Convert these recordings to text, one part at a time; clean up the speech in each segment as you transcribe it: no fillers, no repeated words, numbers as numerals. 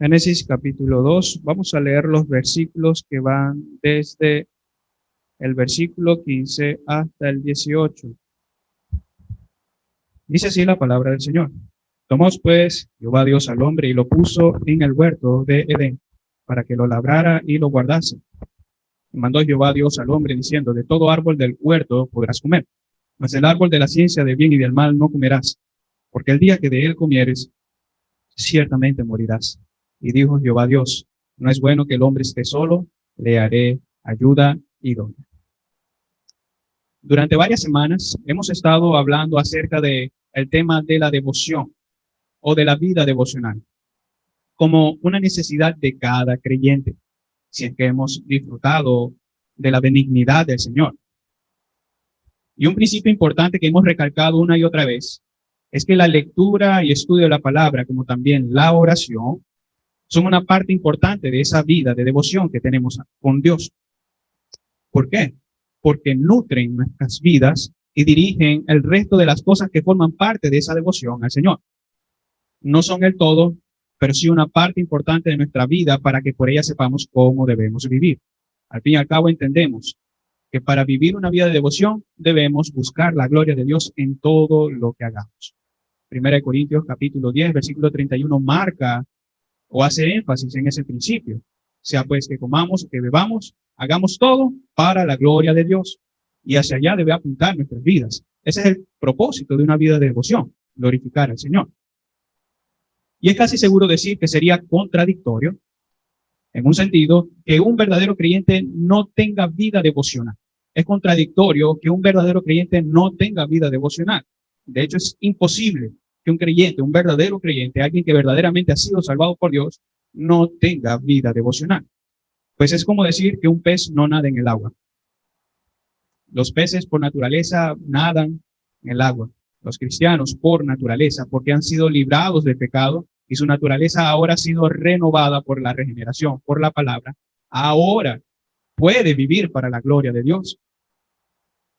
Génesis capítulo 2, vamos a leer los versículos que van desde el versículo 15 hasta el 18. Dice así la palabra del Señor. Tomó pues Jehová Dios al hombre y lo puso en el huerto de Edén, para que lo labrara y lo guardase. Y mandó Jehová Dios al hombre diciendo, de todo árbol del huerto podrás comer, mas del árbol de la ciencia del bien y del mal no comerás, porque el día que de él comieres, ciertamente morirás. Y dijo Jehová Dios, no es bueno que el hombre esté solo, le haré ayuda idónea. Durante varias semanas hemos estado hablando acerca de el tema de la devoción o de la vida devocional como una necesidad de cada creyente, si es que hemos disfrutado de la benignidad del Señor. Y un principio importante que hemos recalcado una y otra vez es que la lectura y estudio de la palabra, como también la oración, son una parte importante de esa vida de devoción que tenemos con Dios. ¿Por qué? Porque nutren nuestras vidas y dirigen el resto de las cosas que forman parte de esa devoción al Señor. No son el todo, pero sí una parte importante de nuestra vida para que por ella sepamos cómo debemos vivir. Al fin y al cabo entendemos que para vivir una vida de devoción debemos buscar la gloria de Dios en todo lo que hagamos. 1 Corintios capítulo 10, versículo 31 marca o hace énfasis en ese principio. Sea pues que comamos, que bebamos, hagamos todo para la gloria de Dios. Y hacia allá debe apuntar nuestras vidas. Ese es el propósito de una vida de devoción, glorificar al Señor. Y es casi seguro decir que sería contradictorio, en un sentido, que un verdadero creyente no tenga vida devocional. Es contradictorio que un verdadero creyente no tenga vida devocional. De hecho, es imposible que un creyente, un verdadero creyente, alguien que verdaderamente ha sido salvado por Dios, no tenga vida devocional. Pues es como decir que un pez no nada en el agua. Los peces por naturaleza nadan en el agua. Los cristianos por naturaleza, porque han sido librados del pecado y su naturaleza ahora ha sido renovada por la regeneración, por la palabra, ahora puede vivir para la gloria de Dios.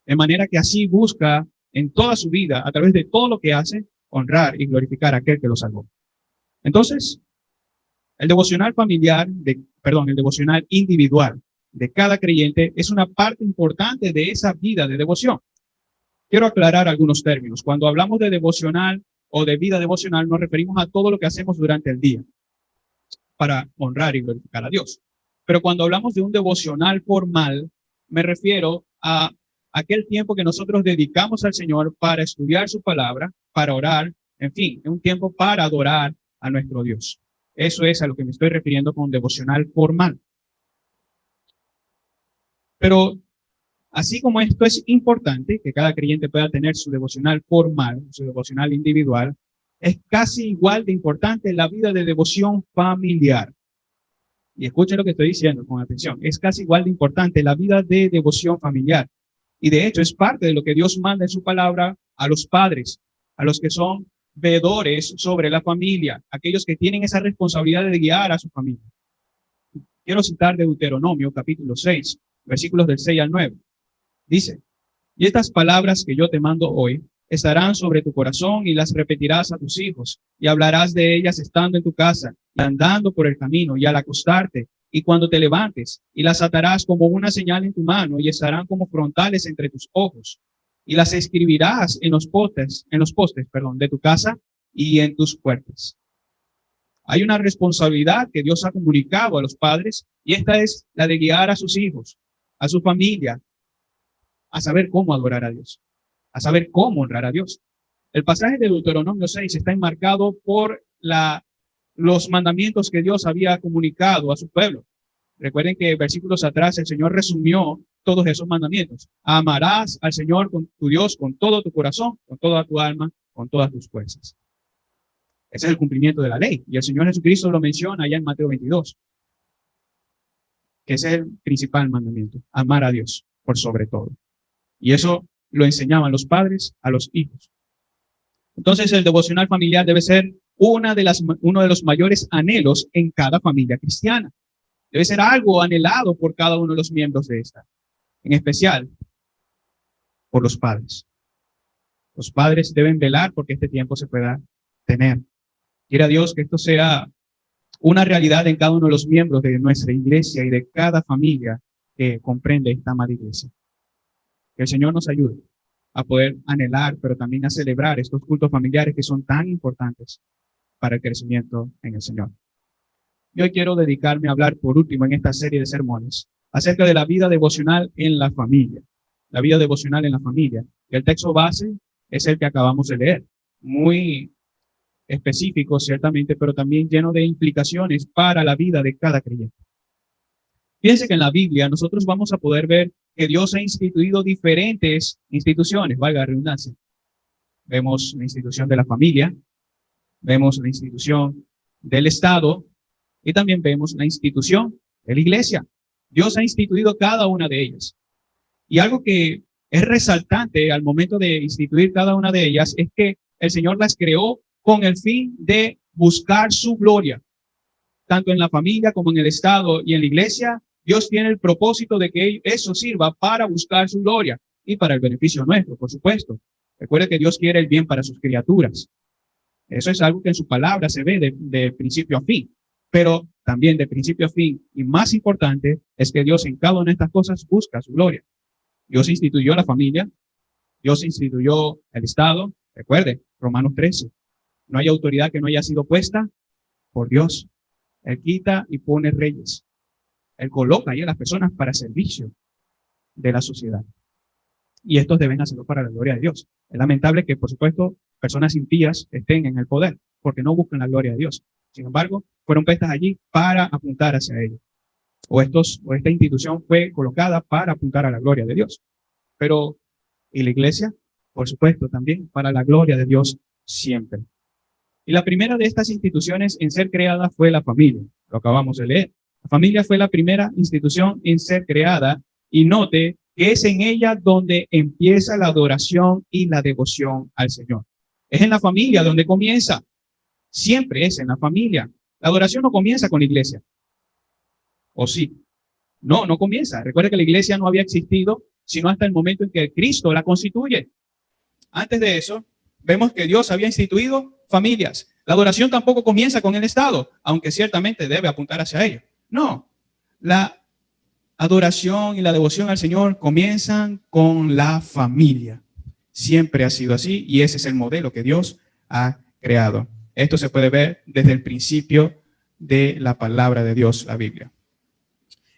De manera que así busca en toda su vida, a través de todo lo que hace, honrar y glorificar a aquel que lo salvó. Entonces, el devocional el devocional individual de cada creyente es una parte importante de esa vida de devoción. Quiero aclarar algunos términos. Cuando hablamos de devocional o de vida devocional, nos referimos a todo lo que hacemos durante el día para honrar y glorificar a Dios. Pero cuando hablamos de un devocional formal, me refiero a aquel tiempo que nosotros dedicamos al Señor para estudiar su palabra, para orar, en fin, un tiempo para adorar a nuestro Dios. Eso es a lo que me estoy refiriendo con devocional formal. Pero así como esto es importante, que cada creyente pueda tener su devocional formal, su devocional individual, es casi igual de importante la vida de devoción familiar. Y escuchen lo que estoy diciendo con atención. Es casi igual de importante la vida de devoción familiar. Y de hecho es parte de lo que Dios manda en su palabra a los padres, a los que son veedores sobre la familia, aquellos que tienen esa responsabilidad de guiar a su familia. Quiero citar de Deuteronomio capítulo 6, versículos del 6 al 9. Dice, y estas palabras que yo te mando hoy estarán sobre tu corazón y las repetirás a tus hijos y hablarás de ellas estando en tu casa y andando por el camino y al acostarte y cuando te levantes y las atarás como una señal en tu mano y estarán como frontales entre tus ojos y las escribirás en los postes, de tu casa y en tus puertas. Hay una responsabilidad que Dios ha comunicado a los padres y esta es la de guiar a sus hijos, a su familia, a saber cómo adorar a Dios, a saber cómo honrar a Dios. El pasaje de Deuteronomio 6 está enmarcado por los mandamientos que Dios había comunicado a su pueblo. Recuerden que versículos atrás el Señor resumió todos esos mandamientos. Amarás al Señor con tu Dios con todo tu corazón, con toda tu alma, con todas tus fuerzas. Ese es el cumplimiento de la ley. Y el Señor Jesucristo lo menciona allá en Mateo 22, que ese es el principal mandamiento, amar a Dios por sobre todo. Y eso lo enseñaban los padres a los hijos. Entonces el devocional familiar debe ser uno de los mayores anhelos en cada familia cristiana. Debe ser algo anhelado por cada uno de los miembros de esta, en especial por los padres. Los padres deben velar porque este tiempo se pueda tener. Quiera Dios que esto sea una realidad en cada uno de los miembros de nuestra iglesia y de cada familia que comprende esta amada iglesia. Que el Señor nos ayude a poder anhelar, pero también a celebrar estos cultos familiares que son tan importantes para el crecimiento en el Señor. Yo quiero dedicarme a hablar por último en esta serie de sermones acerca de la vida devocional en la familia. La vida devocional en la familia. El texto base es el que acabamos de leer. Muy específico, ciertamente, pero también lleno de implicaciones para la vida de cada creyente. Fíjense que en la Biblia nosotros vamos a poder ver que Dios ha instituido diferentes instituciones, valga la redundancia. Vemos la institución de la familia, vemos la institución del Estado y también vemos la institución de la iglesia. Dios ha instituido cada una de ellas. Y algo que es resaltante al momento de instituir cada una de ellas es que el Señor las creó con el fin de buscar su gloria. Tanto en la familia como en el Estado y en la iglesia, Dios tiene el propósito de que eso sirva para buscar su gloria y para el beneficio nuestro, por supuesto. Recuerde que Dios quiere el bien para sus criaturas. Eso es algo que en su palabra se ve de principio a fin. Pero también de principio a fin, y más importante, es que Dios en cada una de estas cosas busca su gloria. Dios instituyó la familia, Dios instituyó el Estado. Recuerde, Romanos 13. No hay autoridad que no haya sido puesta por Dios. Él quita y pone reyes. Él coloca ahí a las personas para servicio de la sociedad. Y estos deben hacerlo para la gloria de Dios. Es lamentable que, por supuesto, personas impías estén en el poder, porque no buscan la gloria de Dios. Sin embargo, fueron puestas allí para apuntar hacia ello. O esta institución fue colocada para apuntar a la gloria de Dios. Pero, ¿y la iglesia? Por supuesto, también para la gloria de Dios siempre. Y la primera de estas instituciones en ser creada fue la familia. Lo acabamos de leer. La familia fue la primera institución en ser creada y note que es en ella donde empieza la adoración y la devoción al Señor. Es en la familia donde comienza. Siempre es en la familia. La adoración no comienza con la iglesia. ¿O sí? No, no comienza. Recuerda que la iglesia no había existido sino hasta el momento en que Cristo la constituye. Antes de eso, vemos que Dios había instituido familias. La adoración tampoco comienza con el Estado, aunque ciertamente debe apuntar hacia ello. No, la adoración y la devoción al Señor comienzan con la familia. Siempre ha sido así y ese es el modelo que Dios ha creado. Esto se puede ver desde el principio de la palabra de Dios, la Biblia.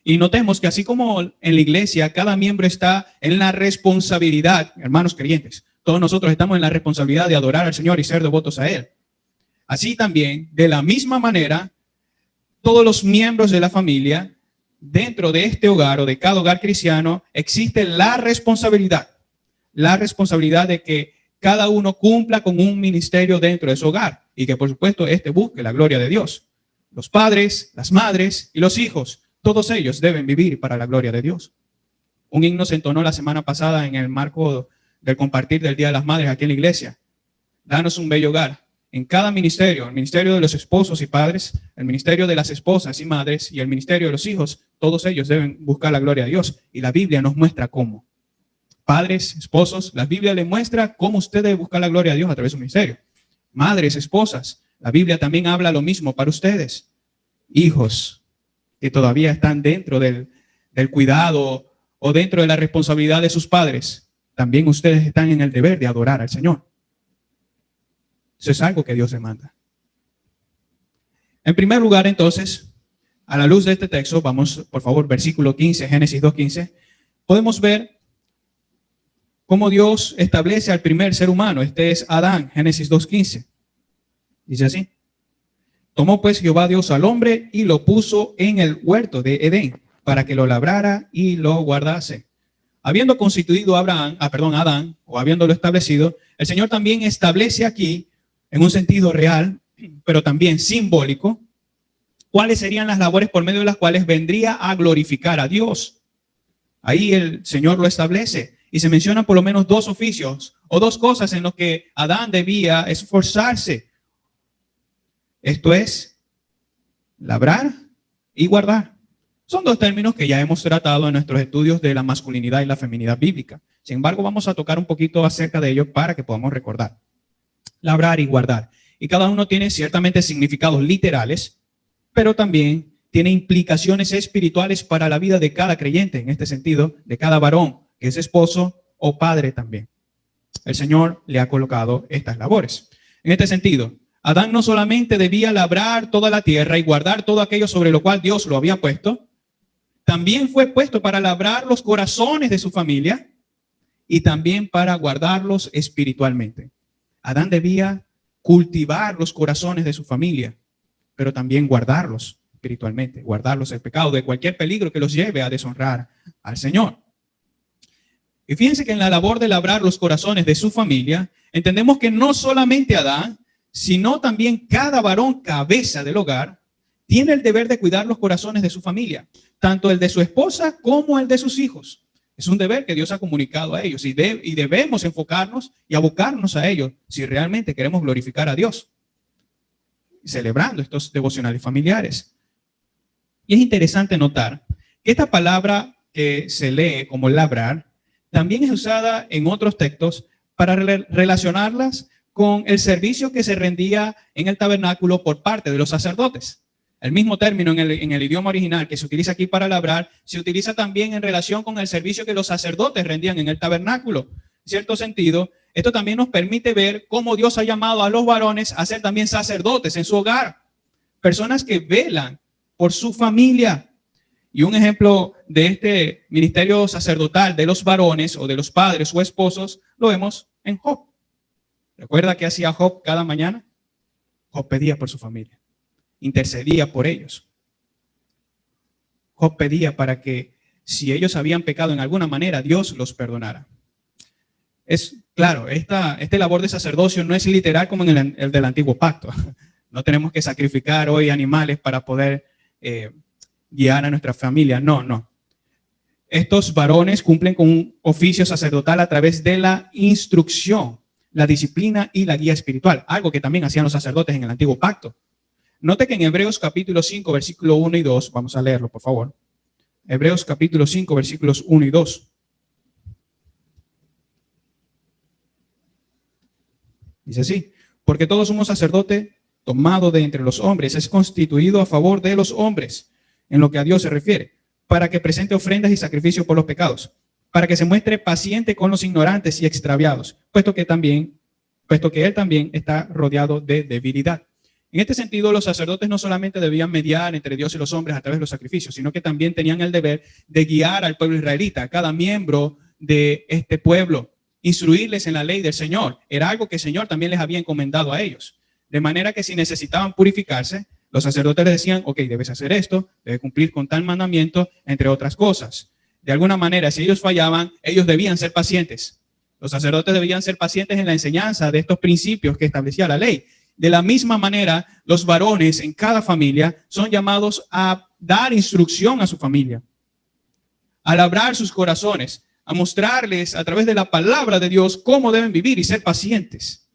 Y notemos que así como en la iglesia, cada miembro está en la responsabilidad, hermanos creyentes, todos nosotros estamos en la responsabilidad de adorar al Señor y ser devotos a Él. Así también, de la misma manera, todos los miembros de la familia, dentro de este hogar o de cada hogar cristiano, existe la responsabilidad de que cada uno cumpla con un ministerio dentro de su hogar y que por supuesto este busque la gloria de Dios. Los padres, las madres y los hijos, todos ellos deben vivir para la gloria de Dios. Un himno se entonó la semana pasada en el marco del compartir del Día de las Madres aquí en la iglesia. Danos un bello hogar. En cada ministerio, el ministerio de los esposos y padres, el ministerio de las esposas y madres y el ministerio de los hijos, todos ellos deben buscar la gloria de Dios. Y la Biblia nos muestra cómo. Padres, esposos, la Biblia le muestra cómo usted debe buscar la gloria de Dios a través de su ministerio. Madres, esposas, la Biblia también habla lo mismo para ustedes. Hijos que todavía están dentro del cuidado o dentro de la responsabilidad de sus padres, también ustedes están en el deber de adorar al Señor. Eso es algo que Dios demanda. En primer lugar, entonces, a la luz de este texto, vamos, por favor, versículo 15, Génesis 2:15, podemos ver cómo Dios establece al primer ser humano. Este es Adán, Génesis 2:15. Dice así: tomó pues Jehová Dios al hombre y lo puso en el huerto de Edén para que lo labrara y lo guardase. Habiendo constituido a Adán, o habiéndolo establecido, el Señor también establece aquí, en un sentido real, pero también simbólico, cuáles serían las labores por medio de las cuales vendría a glorificar a Dios. Ahí el Señor lo establece y se mencionan por lo menos dos oficios o dos cosas en las que Adán debía esforzarse. Esto es, labrar y guardar. Son dos términos que ya hemos tratado en nuestros estudios de la masculinidad y la feminidad bíblica. Sin embargo, vamos a tocar un poquito acerca de ello para que podamos recordar. Labrar y guardar. Y cada uno tiene ciertamente significados literales pero también tiene implicaciones espirituales para la vida de cada creyente, en este sentido, de cada varón, que es esposo o padre también. El Señor le ha colocado estas labores. En este sentido, Adán no solamente debía labrar toda la tierra y guardar todo aquello sobre lo cual Dios lo había puesto, también fue puesto para labrar los corazones de su familia y también para guardarlos espiritualmente. Adán debía cultivar los corazones de su familia, pero también guardarlos espiritualmente, guardarlos del pecado, de cualquier peligro que los lleve a deshonrar al Señor. Y fíjense que en la labor de labrar los corazones de su familia, entendemos que no solamente Adán, sino también cada varón cabeza del hogar, tiene el deber de cuidar los corazones de su familia, tanto el de su esposa como el de sus hijos. Es un deber que Dios ha comunicado a ellos y debemos enfocarnos y abocarnos a ellos si realmente queremos glorificar a Dios, celebrando estos devocionales familiares. Y es interesante notar que esta palabra que se lee como labrar también es usada en otros textos para relacionarlas con el servicio que se rendía en el tabernáculo por parte de los sacerdotes. El mismo término en el idioma original que se utiliza aquí para labrar, se utiliza también en relación con el servicio que los sacerdotes rendían en el tabernáculo. En cierto sentido, esto también nos permite ver cómo Dios ha llamado a los varones a ser también sacerdotes en su hogar. Personas que velan por su familia. Y un ejemplo de este ministerio sacerdotal de los varones o de los padres o esposos lo vemos en Job. ¿Recuerda qué hacía Job cada mañana? Job pedía por su familia, intercedía por ellos. Job pedía para que si ellos habían pecado en alguna manera, Dios los perdonara. Es claro, esta labor de sacerdocio no es literal como en el del antiguo pacto. No tenemos que sacrificar hoy animales para poder guiar a nuestra familia. No. Estos varones cumplen con un oficio sacerdotal a través de la instrucción, la disciplina y la guía espiritual, algo que también hacían los sacerdotes en el antiguo pacto. Note que en Hebreos capítulo 5, versículo 1 y 2, vamos a leerlo, por favor. Hebreos capítulo 5, versículos 1 y 2. Dice así: porque todo sumo sacerdote tomado de entre los hombres es constituido a favor de los hombres, en lo que a Dios se refiere, para que presente ofrendas y sacrificios por los pecados, para que se muestre paciente con los ignorantes y extraviados, puesto que él también está rodeado de debilidad. En este sentido, los sacerdotes no solamente debían mediar entre Dios y los hombres a través de los sacrificios, sino que también tenían el deber de guiar al pueblo israelita, a cada miembro de este pueblo, instruirles en la ley del Señor. Era algo que el Señor también les había encomendado a ellos. De manera que si necesitaban purificarse, los sacerdotes les decían, ok, debes hacer esto, debes cumplir con tal mandamiento, entre otras cosas. De alguna manera, si ellos fallaban, ellos debían ser pacientes. Los sacerdotes debían ser pacientes en la enseñanza de estos principios que establecía la ley. De la misma manera, los varones en cada familia son llamados a dar instrucción a su familia, a labrar sus corazones, a mostrarles a través de la palabra de Dios cómo deben vivir y ser pacientes.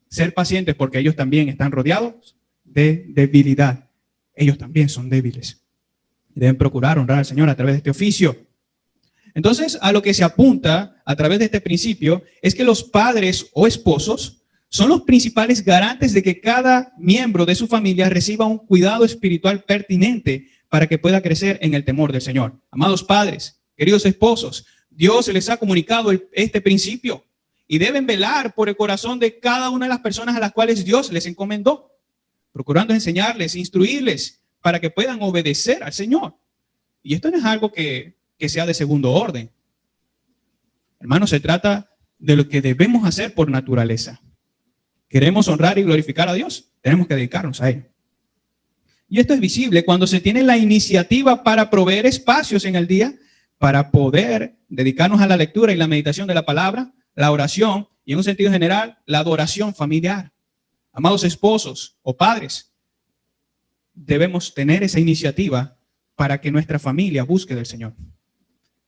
Ser pacientes porque ellos también están rodeados de debilidad. Ellos también son débiles. Deben procurar honrar al Señor a través de este oficio. Entonces, a lo que se apunta a través de este principio es que los padres o esposos son los principales garantes de que cada miembro de su familia reciba un cuidado espiritual pertinente para que pueda crecer en el temor del Señor. Amados padres, queridos esposos, Dios les ha comunicado este principio y deben velar por el corazón de cada una de las personas a las cuales Dios les encomendó, procurando enseñarles, instruirles para que puedan obedecer al Señor. Y esto no es algo que sea de segundo orden. Hermanos, se trata de lo que debemos hacer por naturaleza. Queremos honrar y glorificar a Dios, tenemos que dedicarnos a ello. Y esto es visible cuando se tiene la iniciativa para proveer espacios en el día para poder dedicarnos a la lectura y la meditación de la palabra, la oración y en un sentido general, la adoración familiar. Amados esposos o padres, debemos tener esa iniciativa para que nuestra familia busque del Señor,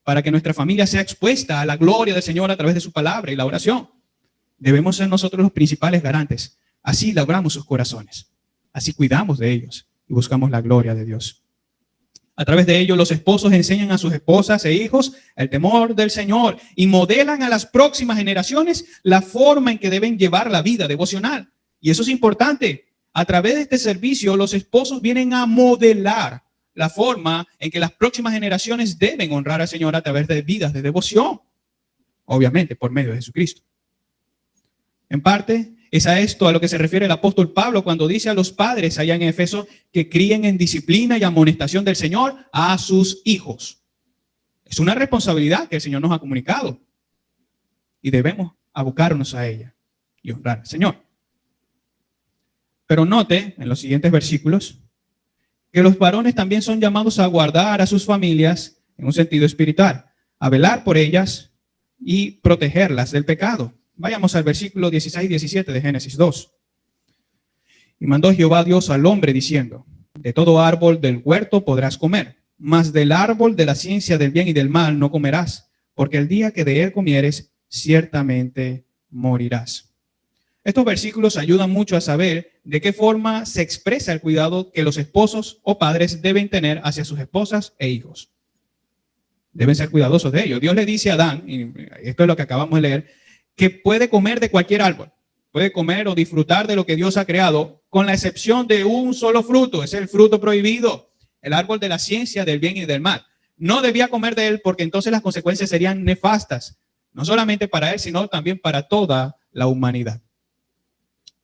para que nuestra familia sea expuesta a la gloria del Señor a través de su palabra y la oración. Debemos ser nosotros los principales garantes. Así labramos sus corazones, así cuidamos de ellos y buscamos la gloria de Dios. A través de ello, los esposos enseñan a sus esposas e hijos el temor del Señor y modelan a las próximas generaciones la forma en que deben llevar la vida devocional. Y eso es importante. A través de este servicio, los esposos vienen a modelar la forma en que las próximas generaciones deben honrar al Señor a través de vidas de devoción, obviamente por medio de Jesucristo. En parte, es a esto a lo que se refiere el apóstol Pablo cuando dice a los padres allá en Éfeso que críen en disciplina y amonestación del Señor a sus hijos. Es una responsabilidad que el Señor nos ha comunicado y debemos abocarnos a ella y honrar al Señor. Pero note en los siguientes versículos que los varones también son llamados a guardar a sus familias en un sentido espiritual, a velar por ellas y protegerlas del pecado. Vayamos al versículo 16 y 17 de Génesis 2. Y mandó Jehová Dios al hombre diciendo, de todo árbol del huerto podrás comer, mas del árbol de la ciencia del bien y del mal no comerás, porque el día que de él comieres, ciertamente morirás. Estos versículos ayudan mucho a saber de qué forma se expresa el cuidado que los esposos o padres deben tener hacia sus esposas e hijos. Deben ser cuidadosos de ellos. Dios le dice a Adán, y esto es lo que acabamos de leer, que puede comer de cualquier árbol, puede comer o disfrutar de lo que Dios ha creado, con la excepción de un solo fruto, es el fruto prohibido, el árbol de la ciencia del bien y del mal. No debía comer de él porque entonces las consecuencias serían nefastas, no solamente para él, sino también para toda la humanidad.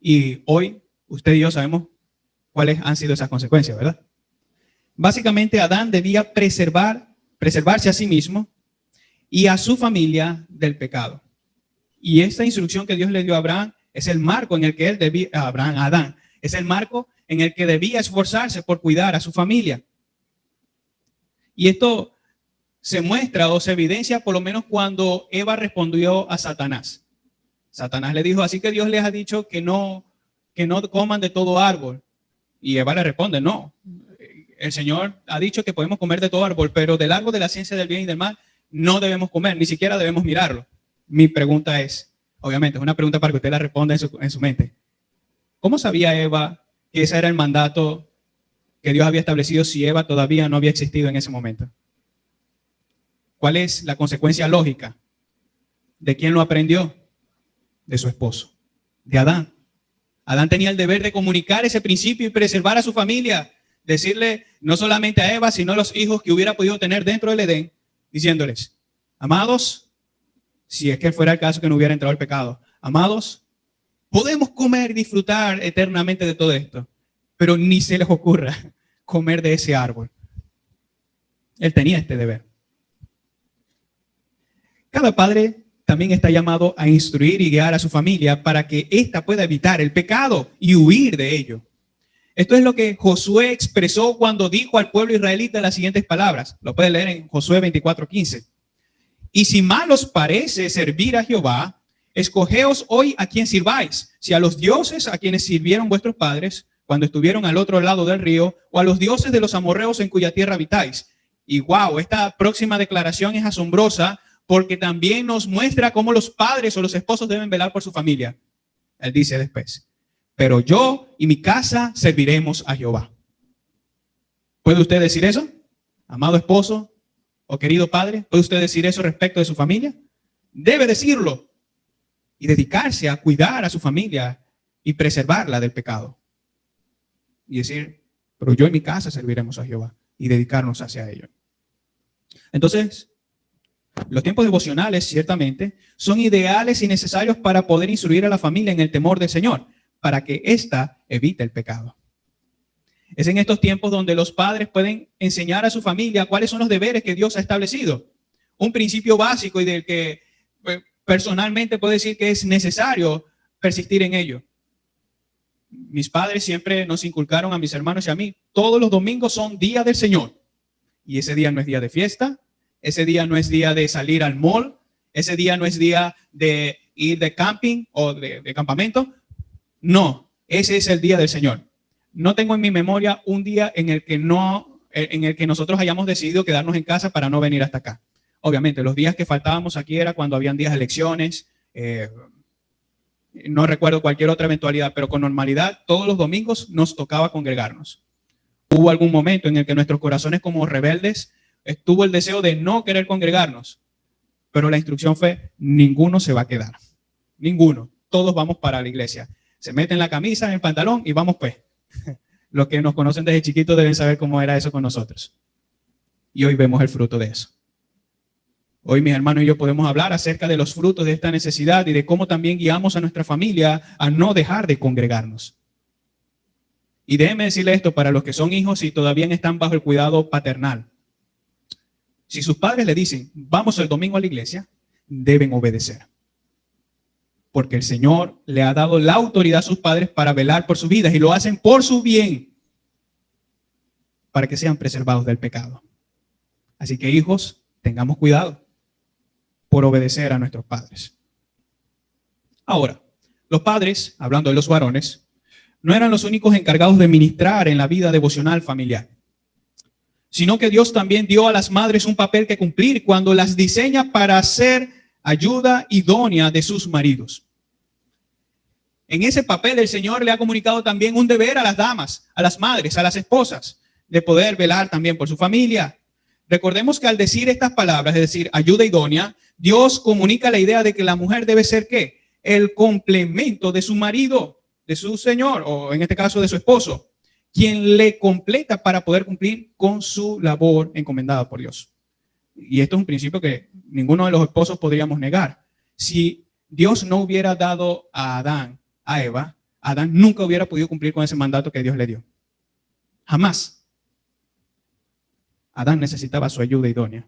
Y hoy, usted y yo sabemos cuáles han sido esas consecuencias, ¿verdad? Básicamente, Adán debía preservarse a sí mismo y a su familia del pecado. Y esta instrucción que Dios le dio a Abraham es el marco en el que él debía, Adán, es el marco en el que debía esforzarse por cuidar a su familia. Y esto se muestra o se evidencia por lo menos cuando Eva respondió a Satanás. Satanás le dijo, así que Dios les ha dicho que no coman de todo árbol. Y Eva le responde, no, el Señor ha dicho que podemos comer de todo árbol, pero del árbol de la ciencia del bien y del mal no debemos comer, ni siquiera debemos mirarlo. Mi pregunta es, obviamente, es una pregunta para que usted la responda en su mente. ¿Cómo sabía Eva que ese era el mandato que Dios había establecido si Eva todavía no había existido en ese momento? ¿Cuál es la consecuencia lógica? ¿De quién lo aprendió? De su esposo, de Adán. Adán tenía el deber de comunicar ese principio y preservar a su familia. Decirle no solamente a Eva, sino a los hijos que hubiera podido tener dentro del Edén, diciéndoles, amados, si es que fuera el caso que no hubiera entrado el pecado. Amados, podemos comer y disfrutar eternamente de todo esto, pero ni se les ocurra comer de ese árbol. Él tenía este deber. Cada padre también está llamado a instruir y guiar a su familia para que ésta pueda evitar el pecado y huir de ello. Esto es lo que Josué expresó cuando dijo al pueblo israelita las siguientes palabras. Lo puede leer en Josué 24:15. Y si mal os parece servir a Jehová, escogeos hoy a quien sirváis, si a los dioses a quienes sirvieron vuestros padres cuando estuvieron al otro lado del río, o a los dioses de los amorreos en cuya tierra habitáis. Y wow, esta próxima declaración es asombrosa porque también nos muestra cómo los padres o los esposos deben velar por su familia. Él dice después, pero yo y mi casa serviremos a Jehová. ¿Puede usted decir eso, amado esposo? ¿O querido padre, puede usted decir eso respecto de su familia? Debe decirlo y dedicarse a cuidar a su familia y preservarla del pecado. Y decir, pero yo en mi casa serviremos a Jehová y dedicarnos hacia ello. Entonces, los tiempos devocionales ciertamente son ideales y necesarios para poder instruir a la familia en el temor del Señor, para que ésta evite el pecado. Es en estos tiempos donde los padres pueden enseñar a su familia cuáles son los deberes que Dios ha establecido. Un principio básico y del que personalmente puedo decir que es necesario persistir en ello. Mis padres siempre nos inculcaron a mis hermanos y a mí, todos los domingos son día del Señor. Y ese día no es día de fiesta, ese día no es día de salir al mall, ese día no es día de ir de camping o de campamento. No, ese es el día del Señor. No tengo en mi memoria un día en el que nosotros hayamos decidido quedarnos en casa para no venir hasta acá. Obviamente, los días que faltábamos aquí era cuando habían días de elecciones, no recuerdo cualquier otra eventualidad, pero con normalidad todos los domingos nos tocaba congregarnos. Hubo algún momento en el que nuestros corazones como rebeldes estuvo el deseo de no querer congregarnos, pero la instrucción fue, ninguno se va a quedar, ninguno, todos vamos para la iglesia. Se meten la camisa, en el pantalón y vamos pues. Los que nos conocen desde chiquitos deben saber cómo era eso con nosotros. Y hoy vemos el fruto de eso. Hoy mis hermanos y yo podemos hablar acerca de los frutos de esta necesidad y de cómo también guiamos a nuestra familia a no dejar de congregarnos. Y déjenme decirle esto para los que son hijos y todavía están bajo el cuidado paternal. Si sus padres le dicen, vamos el domingo a la iglesia, deben obedecer. Porque el Señor le ha dado la autoridad a sus padres para velar por sus vidas y lo hacen por su bien, para que sean preservados del pecado. Así que hijos, tengamos cuidado por obedecer a nuestros padres. Ahora, los padres, hablando de los varones, no eran los únicos encargados de ministrar en la vida devocional familiar, sino que Dios también dio a las madres un papel que cumplir cuando las diseña para ser ayuda idónea de sus maridos. En ese papel el Señor le ha comunicado también un deber a las damas, a las madres, a las esposas, de poder velar también por su familia. Recordemos que al decir estas palabras, es decir, ayuda idónea, Dios comunica la idea de que la mujer debe ser ¿qué? El complemento de su marido, de su señor, o en este caso de su esposo, quien le completa para poder cumplir con su labor encomendada por Dios. Y esto es un principio que ninguno de los esposos podríamos negar. Si Dios no hubiera dado a Adán, a Eva, Adán nunca hubiera podido cumplir con ese mandato que Dios le dio. Jamás. Adán necesitaba su ayuda idónea.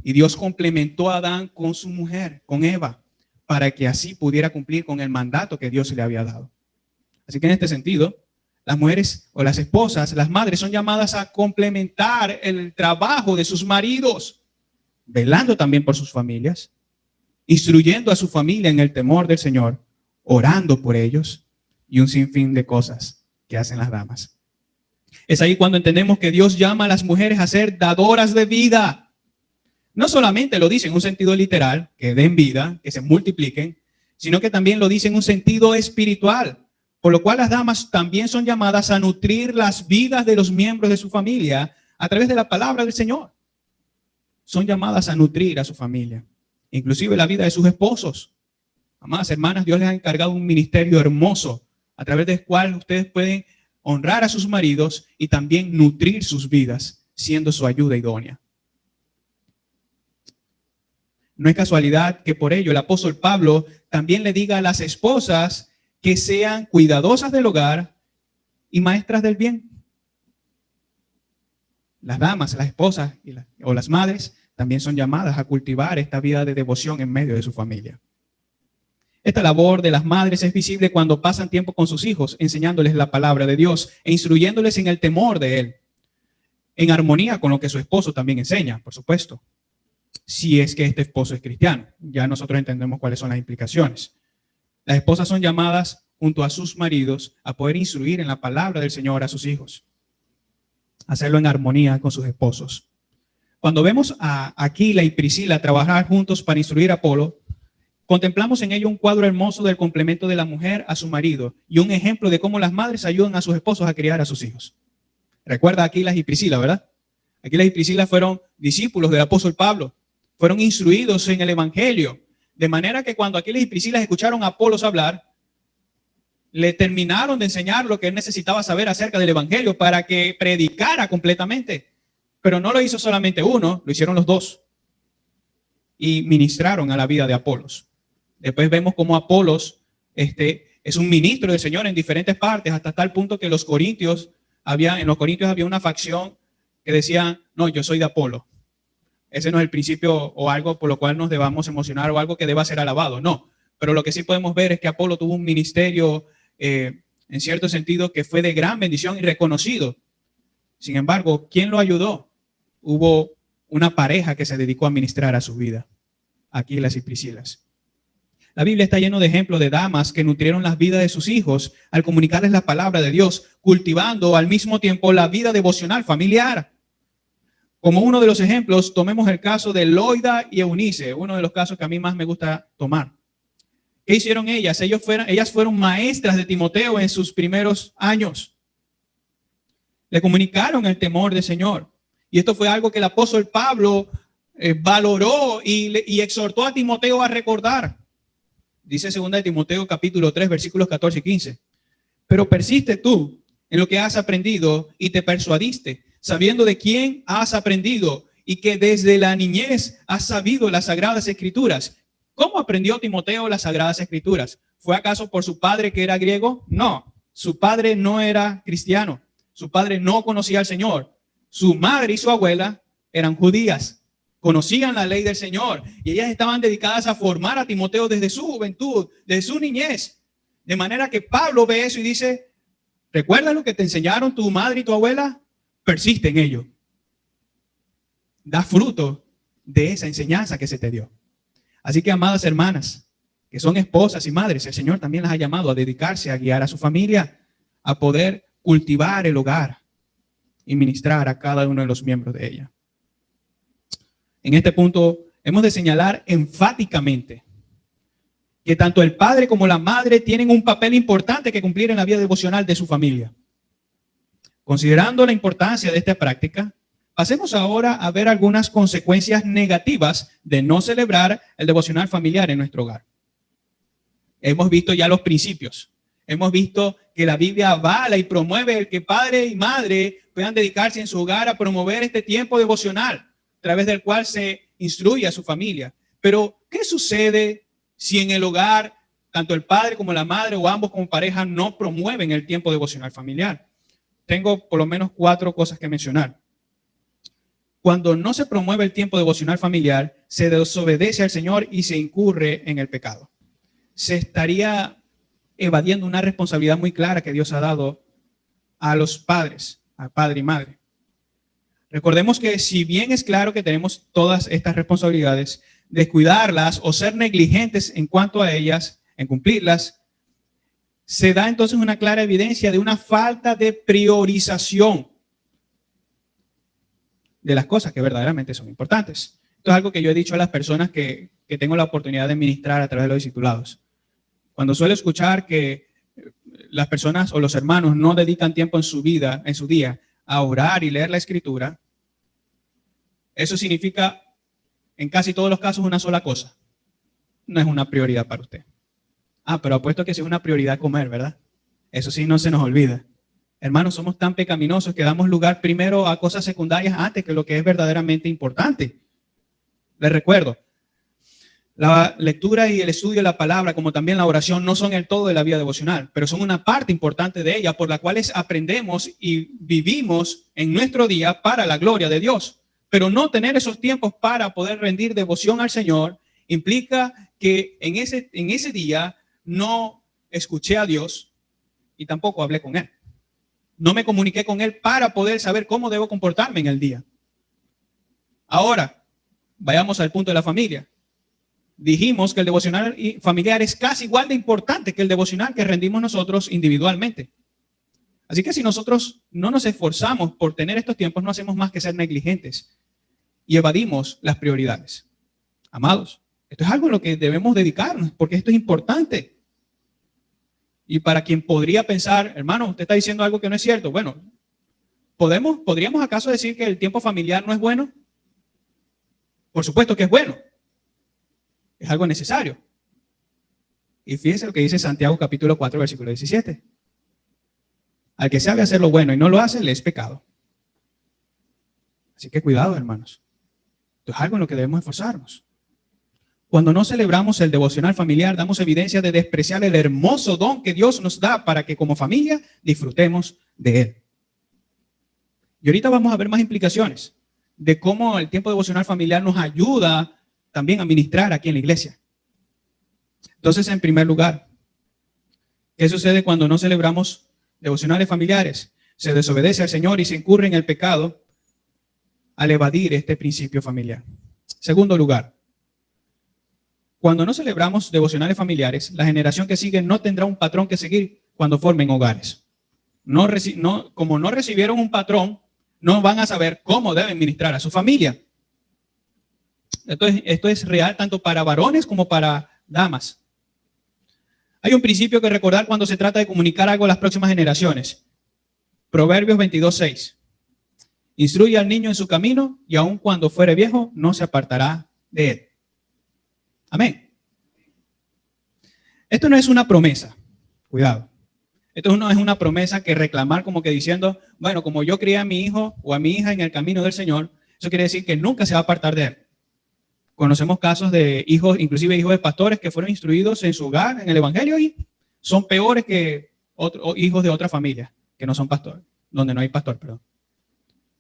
Y Dios complementó a Adán con su mujer, con Eva, para que así pudiera cumplir con el mandato que Dios le había dado. Así que en este sentido, las mujeres o las esposas, las madres son llamadas a complementar el trabajo de sus maridos, velando también por sus familias, instruyendo a su familia en el temor del Señor, orando por ellos y un sinfín de cosas que hacen las damas. Es ahí cuando entendemos que Dios llama a las mujeres a ser dadoras de vida. No solamente lo dice en un sentido literal, que den vida, que se multipliquen, sino que también lo dice en un sentido espiritual, por lo cual las damas también son llamadas a nutrir las vidas de los miembros de su familia a través de la palabra del Señor. Son llamadas a nutrir a su familia, inclusive la vida de sus esposos. Amadas hermanas, Dios les ha encargado un ministerio hermoso a través del cual ustedes pueden honrar a sus maridos y también nutrir sus vidas, siendo su ayuda idónea. No es casualidad que por ello el apóstol Pablo también le diga a las esposas que sean cuidadosas del hogar y maestras del bien. Las damas, las esposas o las madres también son llamadas a cultivar esta vida de devoción en medio de su familia. Esta labor de las madres es visible cuando pasan tiempo con sus hijos, enseñándoles la palabra de Dios e instruyéndoles en el temor de Él, en armonía con lo que su esposo también enseña, por supuesto. Si es que este esposo es cristiano, ya nosotros entendemos cuáles son las implicaciones. Las esposas son llamadas junto a sus maridos a poder instruir en la palabra del Señor a sus hijos, hacerlo en armonía con sus esposos. Cuando vemos a Aquila y Priscila trabajar juntos para instruir a Apolo, contemplamos en ello un cuadro hermoso del complemento de la mujer a su marido y un ejemplo de cómo las madres ayudan a sus esposos a criar a sus hijos. Recuerda a Aquila y Priscila, ¿verdad? Aquila y Priscila fueron discípulos del apóstol Pablo, fueron instruidos en el evangelio, de manera que cuando Aquila y Priscila escucharon a Apolos hablar, le terminaron de enseñar lo que él necesitaba saber acerca del evangelio para que predicara completamente. Pero no lo hizo solamente uno, lo hicieron los dos y ministraron a la vida de Apolos. Después vemos cómo Apolos es un ministro del Señor en diferentes partes, hasta tal punto que en los Corintios había una facción que decía, no, yo soy de Apolo. Ese no es el principio o algo por lo cual nos debamos emocionar o algo que deba ser alabado, no. Pero lo que sí podemos ver es que Apolo tuvo un ministerio, en cierto sentido, que fue de gran bendición y reconocido. Sin embargo, ¿quién lo ayudó? Hubo una pareja que se dedicó a ministrar a su vida, Aquilas y Priscilas. La Biblia está lleno de ejemplos de damas que nutrieron las vidas de sus hijos al comunicarles la palabra de Dios, cultivando al mismo tiempo la vida devocional familiar. Como uno de los ejemplos, tomemos el caso de Loida y Eunice, uno de los casos que a mí más me gusta tomar. ¿Qué hicieron ellas? Ellas fueron maestras de Timoteo en sus primeros años. Le comunicaron el temor del Señor. Y esto fue algo que el apóstol Pablo valoró y exhortó a Timoteo a recordar. Dice 2 de Timoteo capítulo 3, versículos 14 y 15. Pero persiste tú en lo que has aprendido y te persuadiste, sabiendo de quién has aprendido y que desde la niñez has sabido las sagradas escrituras. ¿Cómo aprendió Timoteo las sagradas escrituras? ¿Fue acaso por su padre que era griego? No, su padre no era cristiano. Su padre no conocía al Señor. Su madre y su abuela eran judías. Conocían la ley del Señor y ellas estaban dedicadas a formar a Timoteo desde su juventud, desde su niñez. De manera que Pablo ve eso y dice, ¿recuerdas lo que te enseñaron tu madre y tu abuela? Persiste en ello. Da fruto de esa enseñanza que se te dio. Así que, amadas hermanas, que son esposas y madres, el Señor también las ha llamado a dedicarse a guiar a su familia, a poder cultivar el hogar y ministrar a cada uno de los miembros de ella. En este punto, hemos de señalar enfáticamente que tanto el padre como la madre tienen un papel importante que cumplir en la vida devocional de su familia. Considerando la importancia de esta práctica, pasemos ahora a ver algunas consecuencias negativas de no celebrar el devocional familiar en nuestro hogar. Hemos visto ya los principios. Hemos visto que la Biblia avala y promueve el que padre y madre puedan dedicarse en su hogar a promover este tiempo devocional, a través del cual se instruye a su familia. Pero, ¿qué sucede si en el hogar tanto el padre como la madre o ambos como pareja no promueven el tiempo devocional familiar? Tengo por lo menos 4 cosas que mencionar. Cuando no se promueve el tiempo devocional familiar, se desobedece al Señor y se incurre en el pecado. Se estaría evadiendo una responsabilidad muy clara que Dios ha dado a los padres, a padre y madre. Recordemos que si bien es claro que tenemos todas estas responsabilidades, descuidarlas o ser negligentes en cuanto a ellas, en cumplirlas, se da entonces una clara evidencia de una falta de priorización de las cosas que verdaderamente son importantes. Esto es algo que yo he dicho a las personas que tengo la oportunidad de ministrar a través de los discipulados. Cuando suelo escuchar que las personas o los hermanos no dedican tiempo en su vida, en su día, a orar y leer la Escritura, eso significa, en casi todos los casos, una sola cosa. No es una prioridad para usted. Pero apuesto que sí es una prioridad comer, ¿verdad? Eso sí no se nos olvida. Hermanos, somos tan pecaminosos que damos lugar primero a cosas secundarias antes que lo que es verdaderamente importante. Les recuerdo, la lectura y el estudio de la palabra, como también la oración, no son el todo de la vida devocional, pero son una parte importante de ella por la cual aprendemos y vivimos en nuestro día para la gloria de Dios. Pero no tener esos tiempos para poder rendir devoción al Señor implica que en ese día no escuché a Dios y tampoco hablé con Él. No me comuniqué con Él para poder saber cómo debo comportarme en el día. Ahora, vayamos al punto de la familia. Dijimos que el devocional familiar es casi igual de importante que el devocional que rendimos nosotros individualmente. Así que si nosotros no nos esforzamos por tener estos tiempos, no hacemos más que ser negligentes y evadimos las prioridades. Amados, esto es algo en lo que debemos dedicarnos porque esto es importante. Y para quien podría pensar, hermano, usted está diciendo algo que no es cierto. Bueno, ¿podríamos acaso decir que el tiempo familiar no es bueno? Por supuesto que es bueno. Es algo necesario. Y fíjese lo que dice Santiago capítulo 4, versículo 17. Al que sabe hacer lo bueno y no lo hace, le es pecado. Así que cuidado, hermanos. Esto es algo en lo que debemos esforzarnos. Cuando no celebramos el devocional familiar, damos evidencia de despreciar el hermoso don que Dios nos da para que como familia disfrutemos de él. Y ahorita vamos a ver más implicaciones de cómo el tiempo devocional familiar nos ayuda también a ministrar aquí en la iglesia. Entonces, en primer lugar, ¿qué sucede cuando no celebramos devocionales familiares? Se desobedece al Señor y se incurre en el pecado al evadir este principio familiar. Segundo lugar, cuando no celebramos devocionales familiares, la generación que sigue no tendrá un patrón que seguir cuando formen hogares. Como no recibieron un patrón, no van a saber cómo deben ministrar a su familia. Esto es real tanto para varones como para damas. Hay un principio que recordar cuando se trata de comunicar algo a las próximas generaciones. Proverbios 22:6. Instruye al niño en su camino y aun cuando fuere viejo no se apartará de él. Amén. Esto no es una promesa, cuidado. Esto no es una promesa que reclamar como que diciendo, bueno, como yo crié a mi hijo o a mi hija en el camino del Señor, eso quiere decir que nunca se va a apartar de él. Conocemos casos de hijos, inclusive hijos de pastores que fueron instruidos en su hogar, en el evangelio, y son peores que hijos de otra familia, que no son pastores, donde no hay pastor, perdón.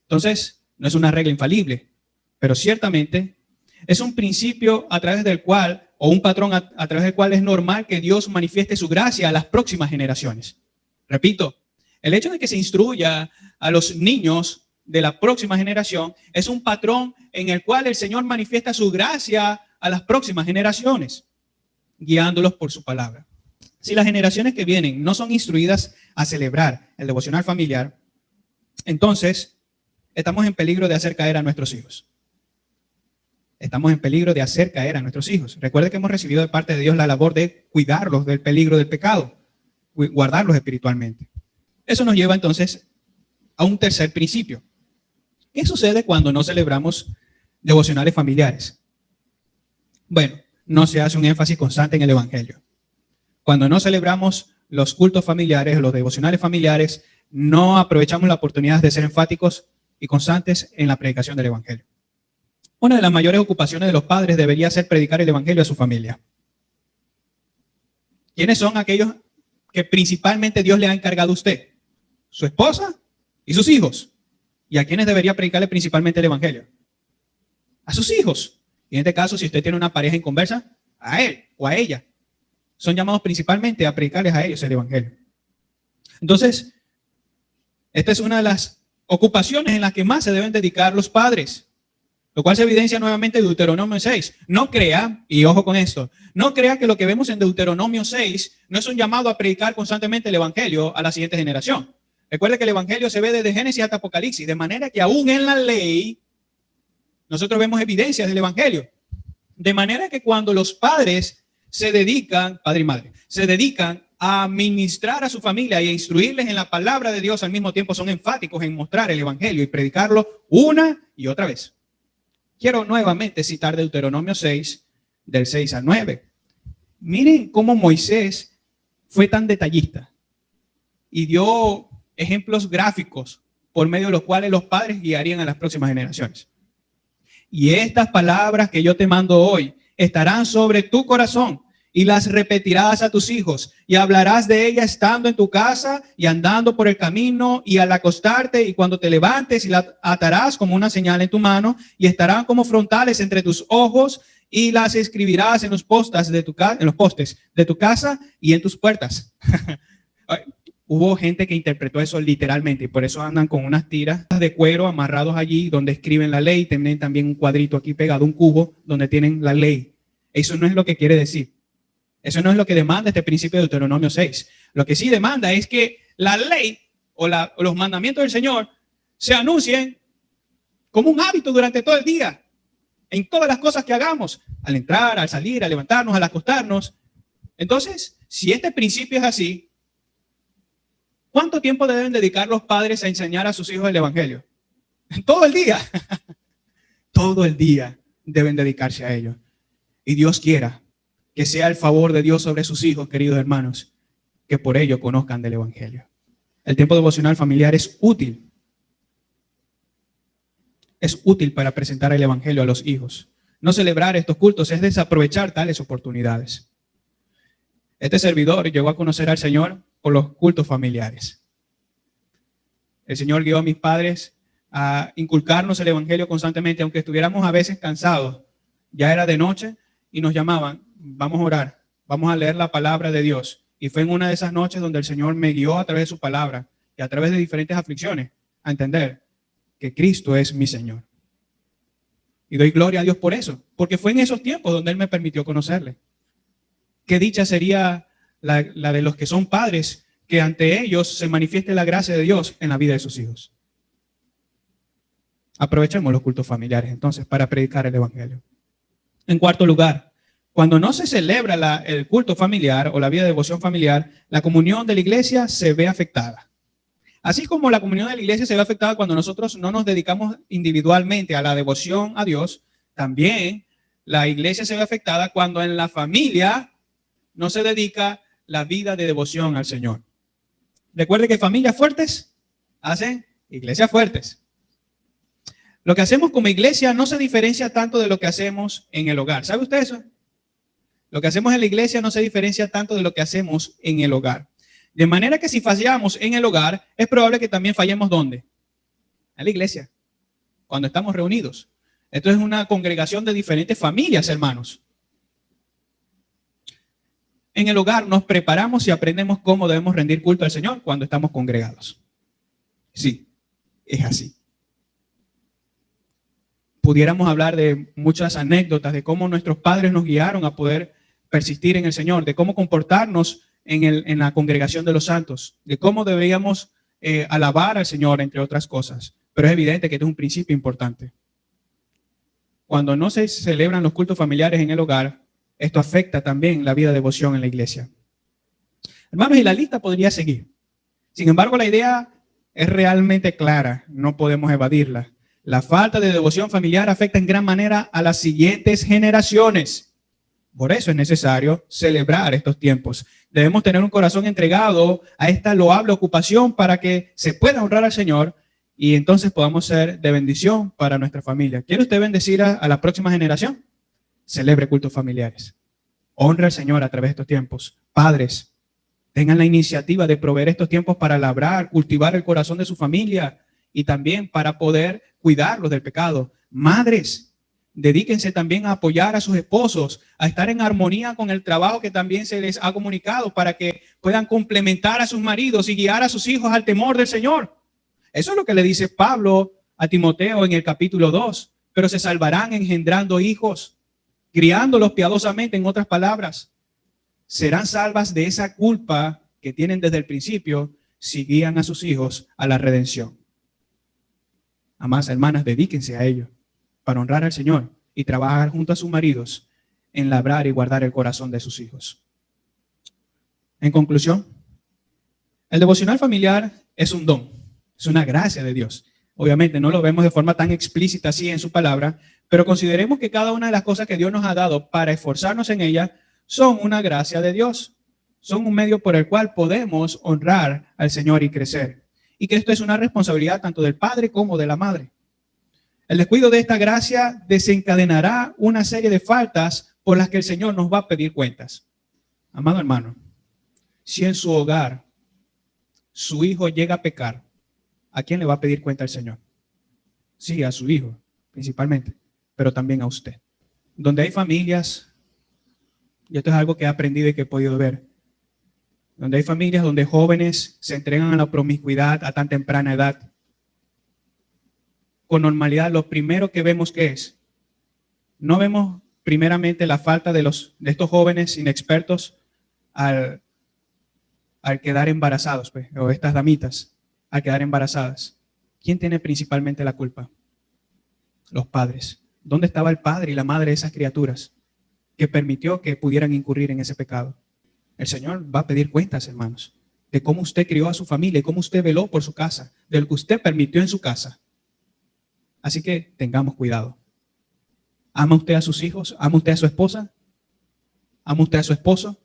Entonces, no es una regla infalible, pero ciertamente es un principio a través del cual, o un patrón a través del cual es normal que Dios manifieste su gracia a las próximas generaciones. Repito, el hecho de que se instruya a los niños de la próxima generación es un patrón en el cual el Señor manifiesta su gracia a las próximas generaciones, guiándolos por su palabra. Si las generaciones que vienen no son instruidas a celebrar el devocional familiar, entonces estamos en peligro de hacer caer a nuestros hijos. Estamos en peligro de hacer caer a nuestros hijos. Recuerde que hemos recibido de parte de Dios la labor de cuidarlos del peligro del pecado, guardarlos espiritualmente. Eso nos lleva entonces a un tercer principio. ¿Qué sucede cuando no celebramos devocionales familiares? Bueno, no se hace un énfasis constante en el evangelio. Cuando no celebramos los cultos familiares, los devocionales familiares, no aprovechamos la oportunidad de ser enfáticos y constantes en la predicación del evangelio. Una de las mayores ocupaciones de los padres debería ser predicar el evangelio a su familia. ¿Quiénes son aquellos que principalmente Dios le ha encargado a usted? Su esposa y sus hijos. ¿Y a quiénes debería predicarle principalmente el evangelio? A sus hijos. Y en este caso, si usted tiene una pareja en conversa, a él o a ella. Son llamados principalmente a predicarles a ellos el evangelio. Entonces, esta es una de las ocupaciones en las que más se deben dedicar los padres, lo cual se evidencia nuevamente en Deuteronomio 6. No crea, y ojo con esto, no crea que lo que vemos en Deuteronomio 6 no es un llamado a predicar constantemente el evangelio a la siguiente generación. Recuerde que el evangelio se ve desde Génesis hasta Apocalipsis, de manera que aún en la ley nosotros vemos evidencias del evangelio. De manera que cuando los padres se dedican, padre y madre, se dedican a ministrar a su familia y a instruirles en la palabra de Dios, al mismo tiempo son enfáticos en mostrar el evangelio y predicarlo una y otra vez. Quiero nuevamente citar Deuteronomio 6, del 6 al 9. Miren cómo Moisés fue tan detallista y dio ejemplos gráficos por medio de los cuales los padres guiarían a las próximas generaciones. Y estas palabras que yo te mando hoy estarán sobre tu corazón y las repetirás a tus hijos y hablarás de ellas estando en tu casa y andando por el camino y al acostarte y cuando te levantes, y las atarás como una señal en tu mano y estarán como frontales entre tus ojos y las escribirás en los postes de tu casa y en tus puertas. Hubo gente que interpretó eso literalmente y por eso andan con unas tiras de cuero amarrados allí donde escriben la ley. Tienen también un cuadrito aquí pegado, un cubo donde tienen la ley. Eso no es lo que quiere decir. Eso no es lo que demanda este principio de Deuteronomio 6. Lo que sí demanda es que la ley o los mandamientos del Señor se anuncien como un hábito durante todo el día, en todas las cosas que hagamos, al entrar, al salir, al levantarnos, al acostarnos. Entonces, si este principio es así, ¿cuánto tiempo deben dedicar los padres a enseñar a sus hijos el evangelio? Todo el día. Todo el día deben dedicarse a ello. Y Dios quiera que sea el favor de Dios sobre sus hijos, queridos hermanos, que por ello conozcan del evangelio. El tiempo devocional familiar es útil. Es útil para presentar el evangelio a los hijos. No celebrar estos cultos es desaprovechar tales oportunidades. Este servidor llegó a conocer al Señor por los cultos familiares. El Señor guió a mis padres a inculcarnos el evangelio constantemente, aunque estuviéramos a veces cansados. Ya era de noche y nos llamaban, vamos a orar, vamos a leer la palabra de Dios. Y fue en una de esas noches donde el Señor me guió a través de su palabra y a través de diferentes aflicciones a entender que Cristo es mi Señor. Y doy gloria a Dios por eso, porque fue en esos tiempos donde Él me permitió conocerle. Qué dicha sería la de los que son padres, que ante ellos se manifieste la gracia de Dios en la vida de sus hijos. Aprovechemos los cultos familiares entonces para predicar el evangelio. En cuarto lugar, cuando no se celebra el culto familiar o la vida de devoción familiar, la comunión de la iglesia se ve afectada. Así como la comunión de la iglesia se ve afectada cuando nosotros no nos dedicamos individualmente a la devoción a Dios, también la iglesia se ve afectada cuando en la familia no se dedica la vida de devoción al Señor. Recuerde que familias fuertes hacen iglesias fuertes. Lo que hacemos como iglesia no se diferencia tanto de lo que hacemos en el hogar. ¿Sabe usted eso? Lo que hacemos en la iglesia no se diferencia tanto de lo que hacemos en el hogar. De manera que si fallamos en el hogar, es probable que también fallemos ¿dónde? En la iglesia, cuando estamos reunidos. Esto es una congregación de diferentes familias, hermanos. En el hogar nos preparamos y aprendemos cómo debemos rendir culto al Señor cuando estamos congregados. Sí, es así. Pudiéramos hablar de muchas anécdotas de cómo nuestros padres nos guiaron a poder persistir en el Señor, de cómo comportarnos en la congregación de los santos, de cómo deberíamos alabar al Señor, entre otras cosas. Pero es evidente que este es un principio importante. Cuando no se celebran los cultos familiares en el hogar, esto afecta también la vida de devoción en la iglesia. Hermanos, y la lista podría seguir. Sin embargo, la idea es realmente clara, no podemos evadirla. La falta de devoción familiar afecta en gran manera a las siguientes generaciones. Por eso es necesario celebrar estos tiempos. Debemos tener un corazón entregado a esta loable ocupación para que se pueda honrar al Señor y entonces podamos ser de bendición para nuestra familia. ¿Quiere usted bendecir a la próxima generación? Celebre cultos familiares. Honra al Señor a través de estos tiempos. Padres, tengan la iniciativa de proveer estos tiempos para labrar, cultivar el corazón de su familia y también para poder cuidarlos del pecado. Madres, dedíquense también a apoyar a sus esposos, a estar en armonía con el trabajo que también se les ha comunicado para que puedan complementar a sus maridos y guiar a sus hijos al temor del Señor. Eso es lo que le dice Pablo a Timoteo en el capítulo 2. Pero se salvarán engendrando hijos, criándolos piadosamente, en otras palabras. Serán salvas de esa culpa que tienen desde el principio si guían a sus hijos a la redención. Amadas hermanas, dedíquense a ello para honrar al Señor y trabajar junto a sus maridos en labrar y guardar el corazón de sus hijos. En conclusión, el devocional familiar es un don, es una gracia de Dios. Obviamente no lo vemos de forma tan explícita así en su palabra, pero consideremos que cada una de las cosas que Dios nos ha dado para esforzarnos en ella son una gracia de Dios. Son un medio por el cual podemos honrar al Señor y crecer. Y que esto es una responsabilidad tanto del padre como de la madre. El descuido de esta gracia desencadenará una serie de faltas por las que el Señor nos va a pedir cuentas. Amado hermano, si en su hogar su hijo llega a pecar, ¿a quién le va a pedir cuenta el Señor? Sí, a su hijo, principalmente, pero también a usted. Donde hay familias, y esto es algo que he aprendido y que he podido ver, donde hay familias donde jóvenes se entregan a la promiscuidad a tan temprana edad, con normalidad, lo primero que vemos que es, no vemos primeramente la falta de estos jóvenes inexpertos al quedar embarazados, pues, o estas damitas al quedar embarazadas. ¿Quién tiene principalmente la culpa? Los padres. ¿Dónde estaba el padre y la madre de esas criaturas que permitió que pudieran incurrir en ese pecado? El Señor va a pedir cuentas, hermanos, de cómo usted crió a su familia y cómo usted veló por su casa, de lo que usted permitió en su casa. Así que tengamos cuidado. ¿Ama usted a sus hijos? ¿Ama usted a su esposa? ¿Ama usted a su esposo?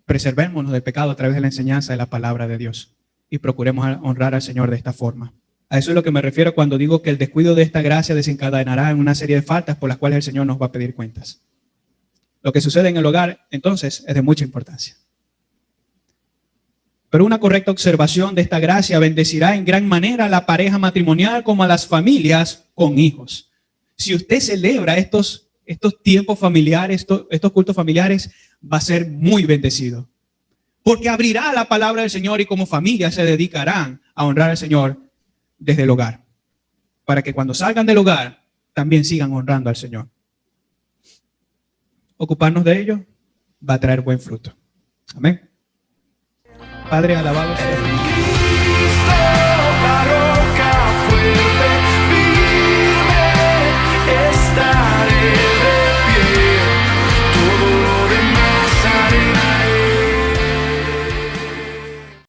Preservémonos del pecado a través de la enseñanza de la palabra de Dios y procuremos honrar al Señor de esta forma. A eso es lo que me refiero cuando digo que el descuido de esta gracia desencadenará en una serie de faltas por las cuales el Señor nos va a pedir cuentas. Lo que sucede en el hogar, entonces, es de mucha importancia. Pero una correcta observación de esta gracia bendecirá en gran manera a la pareja matrimonial como a las familias con hijos. Si usted celebra estos tiempos familiares, estos cultos familiares, va a ser muy bendecido. Porque abrirá la palabra del Señor y como familia se dedicarán a honrar al Señor desde el hogar. Para que cuando salgan del hogar, también sigan honrando al Señor. Ocuparnos de ello va a traer buen fruto. Amén. Padre, alabado sea.